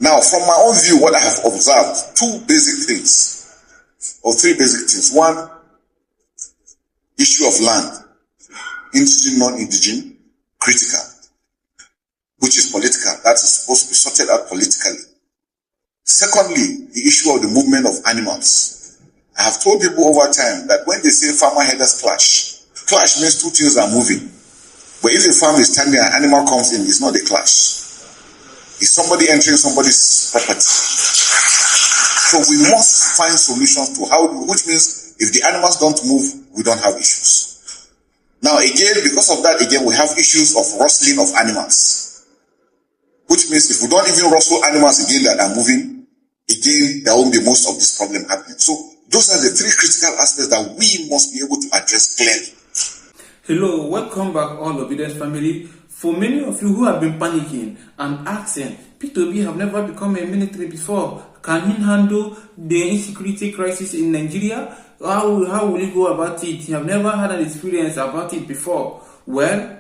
Now, from my own view, what I have observed, two basic things, or three basic things. One, issue of land, indigene, non-indigene, critical, which is political. That is supposed to be sorted out politically. Secondly, the issue of the movement of animals. I have told people over time that when they say farmer herders clash, clash means two things are moving. But if a farm is standing and an animal comes in, it's not a clash. It's somebody entering somebody's property. So we must find solutions to which means if the animals don't move, we don't have issues. Now again, because of that, we have issues of rustling of animals. Which means if we don't even rustle animals again that are moving, again, there won't be most of this problem happening. So those are the three critical aspects that we must be able to address clearly. Hello, welcome back all obedience family. For many of you who have been panicking and asking, P2B have never become a military before. Can he handle the insecurity crisis in Nigeria? How will he go about it? You have never had an experience about it before. Well,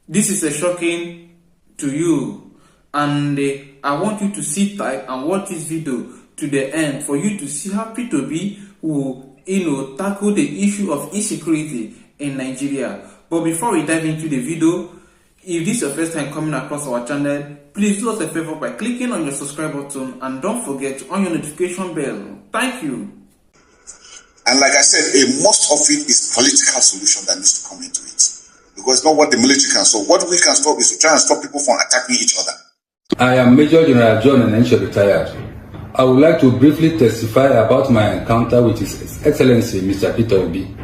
this is a shocking to you. And I want you to sit tight and watch this video to the end for you to see how P2B will, tackle the issue of insecurity in Nigeria. But before we dive into the video, if this is your first time coming across our channel, please do us a favor by clicking on your subscribe button and don't forget to on your notification bell. Thank you. And like I said, most of it is political solution that needs to come into it. Because it's not what the military can solve. What we can stop is to try and stop people from attacking each other. I am Major General John Ndits, retired. I would like to briefly testify about my encounter with His Excellency Mr. Peter Obi.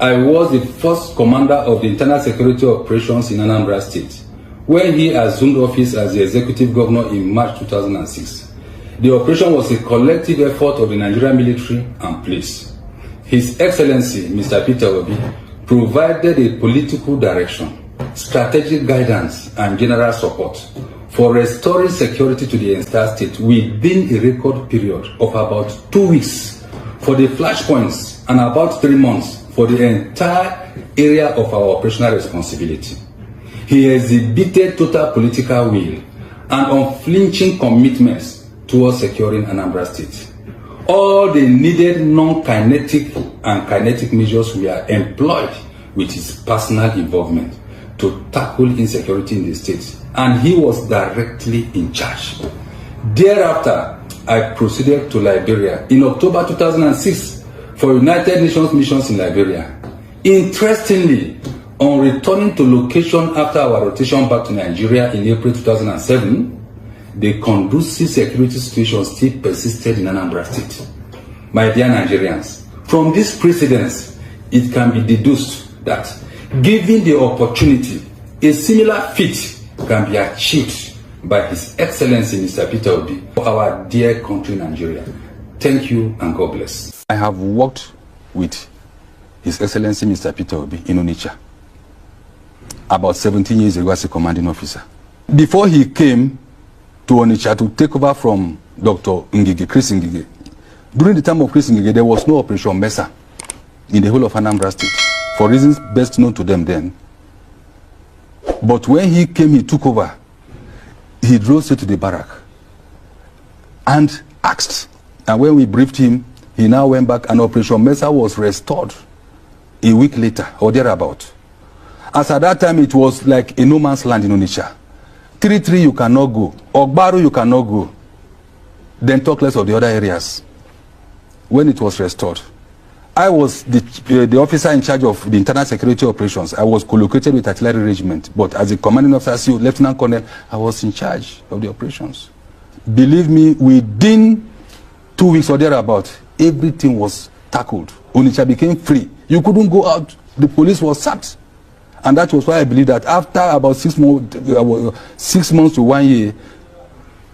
I was the first commander of the internal security operations in Anambra State, when he assumed office as the executive governor in March 2006. The operation was a collective effort of the Nigerian military and police. His Excellency Mr. Peter Obi provided a political direction, strategic guidance, and general support for restoring security to the entire state within a record period of about 2 weeks for the flashpoints and about 3 months for the entire area of our operational responsibility. He exhibited total political will and unflinching commitments towards securing Anambra State. All the needed non-kinetic and kinetic measures were employed with his personal involvement to tackle insecurity in the state, and he was directly in charge. Thereafter, I proceeded to Liberia in October 2006 for United Nations missions in Liberia. Interestingly, on returning to location after our rotation back to Nigeria in April 2007, the conducive security situation still persisted in Anambra State. My dear Nigerians, from this precedence, it can be deduced that, given the opportunity, a similar feat can be achieved by His Excellency Mr. Peter Obi for our dear country Nigeria. Thank you and God bless. I have worked with His Excellency Mr. Peter Obi in Onitsha about 17 years ago as a commanding officer. Before he came to Onitsha to take over from Dr. Chris Ngige, during the time of Chris Ngige, there was no Operation Mesa in the whole of Anambra State, for reasons best known to them then. But when he came, he took over. He drove straight to the barrack and asked. And when we briefed him, he now went back and Operation Mesa was restored a week later or thereabout. As at that time, it was like a no man's land in Onitsha. 3-3 you cannot go. Ogbaru you cannot go. Then talk less of the other areas. When it was restored, I was the officer in charge of the internal security operations. I was co-located with artillery regiment, but as a commanding officer, Lieutenant Colonel, I was in charge of the operations. Believe me, within 2 weeks or thereabout, everything was tackled. Onitsha became free. You couldn't go out. The police was sacked. And that was why I believe that after about 6 months to 1 year,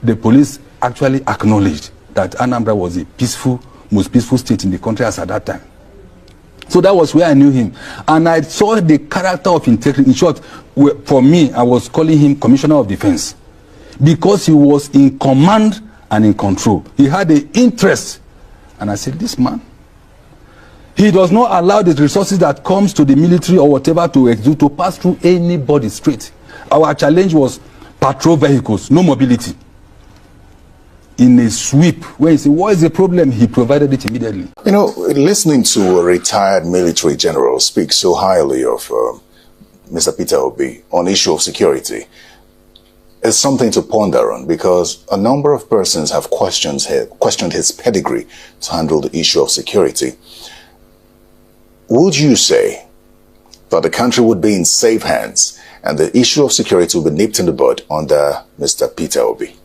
the police actually acknowledged that Anambra was a peaceful, most peaceful state in the country as at that time. So that was where I knew him. And I saw the character of integrity. In short, for me, I was calling him Commissioner of Defense, because he was in command and in control. He had the interest. And I said, this man, he does not allow the resources that comes to the military or whatever to execute to pass through anybody straight. Our challenge was patrol vehicles, no mobility. in a sweep. When you say, what is the problem? He provided it immediately. You know, listening to a retired military general speak so highly of Mr. Peter Obi on issue of security is something to ponder on, because a number of persons have questioned his pedigree to handle the issue of security. Would you say that the country would be in safe hands and the issue of security will be nipped in the bud under Mr. Peter Obi?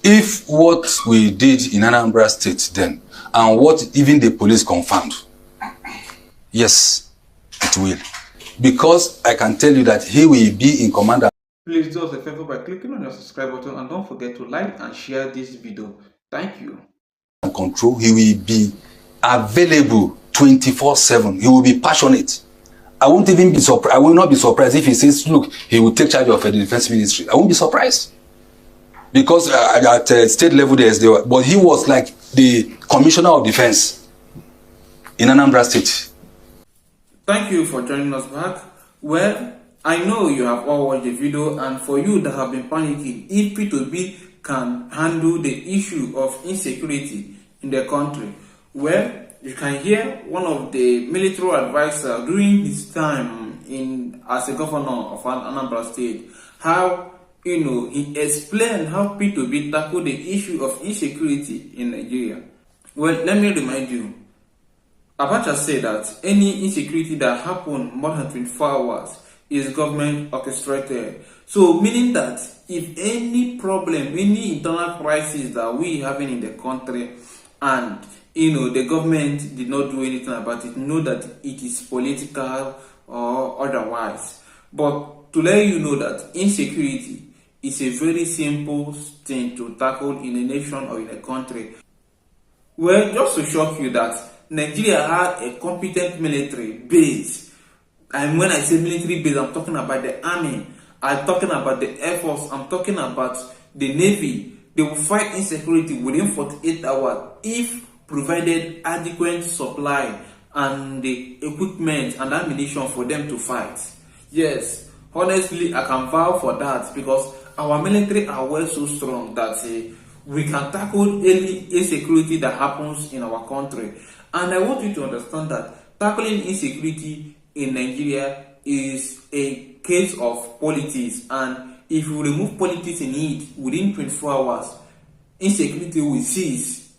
If what we did in Anambra State then, and what even the police confirmed, yes, it will. Because I can tell you that he will be in command. Please do us a favor by clicking on your subscribe button, and don't forget to like and share this video. Thank you. Control, he will be available 24/7. He will be passionate. I won't even be surprised. I will not be surprised if he says, look, he will take charge of the defense ministry. I won't be surprised. Because at state level, but he was like the commissioner of defense in Anambra State. Thank you for joining us back. Well, I know you have all watched the video, and for you that have been panicking, if P2B can handle the issue of insecurity in the country, well, you can hear one of the military advisors during his time as a governor of Anambra State, how he explained how P2B tackled the issue of insecurity in Nigeria. Well, let me remind you, Abacha said that any insecurity that happened more than 24 hours is government orchestrated. So, meaning that if any problem, any internal crisis that we having in the country, and the government did not do anything about it, know that it is political or otherwise. But to let you know that insecurity is a very simple thing to tackle in a nation or in a country. Well, just to shock you that Nigeria had a competent military base. And when I say military base, I'm talking about the army, I'm talking about the air force, I'm talking about the navy. They will fight insecurity within 48 hours if provided adequate supply and the equipment and ammunition for them to fight. Yes, honestly, I can vouch for that, because our military are well so strong that we can tackle any insecurity that happens in our country. And I want you to understand that tackling insecurity in Nigeria is a case of politics, and if you remove politics in it within 24 hours, insecurity will cease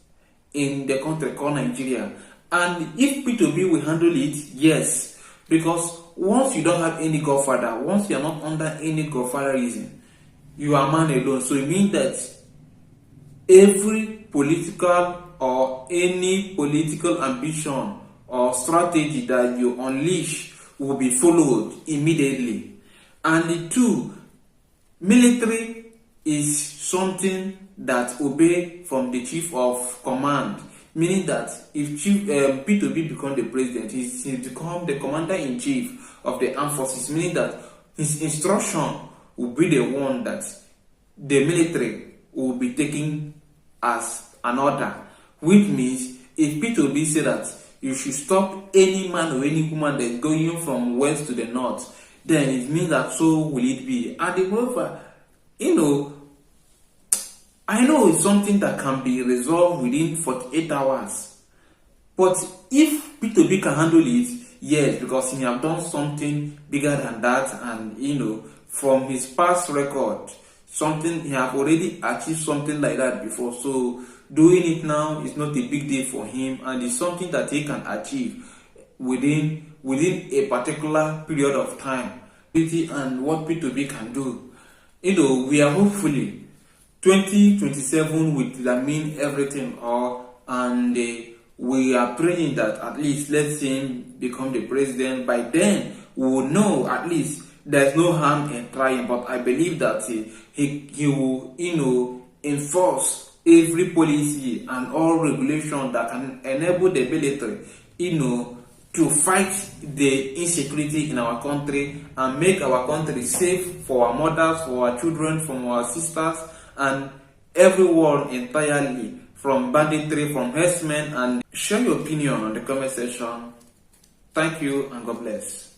in the country called Nigeria. And if P2B will handle it, yes, because once you don't have any godfather, once you are not under any godfatherism, you are man alone. So it means that every political or any political ambition or strategy that you unleash will be followed immediately. And the two, military is something that obey from the chief of command, meaning that if P2B become the president, he become the commander-in-chief of the armed forces, meaning that his instruction will be the one that the military will be taking as an order, which means if P2B say that you should stop any man or any woman that's going from west to the north, then it means that so will it be. And moreover, I know it's something that can be resolved within 48 hours. But if P2B can handle it, yes, because he have done something bigger than that, and from his past record, he have already achieved something like that before. So doing it now is not a big deal for him, and it's something that he can achieve within a particular period of time. And what P2B can do, we are hopefully 2027 will mean everything, and we are praying that at least let's see him become the president. By then we will know at least there's no harm in trying. But I believe that he will enforce every policy and all regulation that can enable the military to fight the insecurity in our country and make our country safe for our mothers, for our children, from our sisters, and everyone entirely, from banditry, from herdsmen. And share your opinion on the comment section. Thank you and God bless.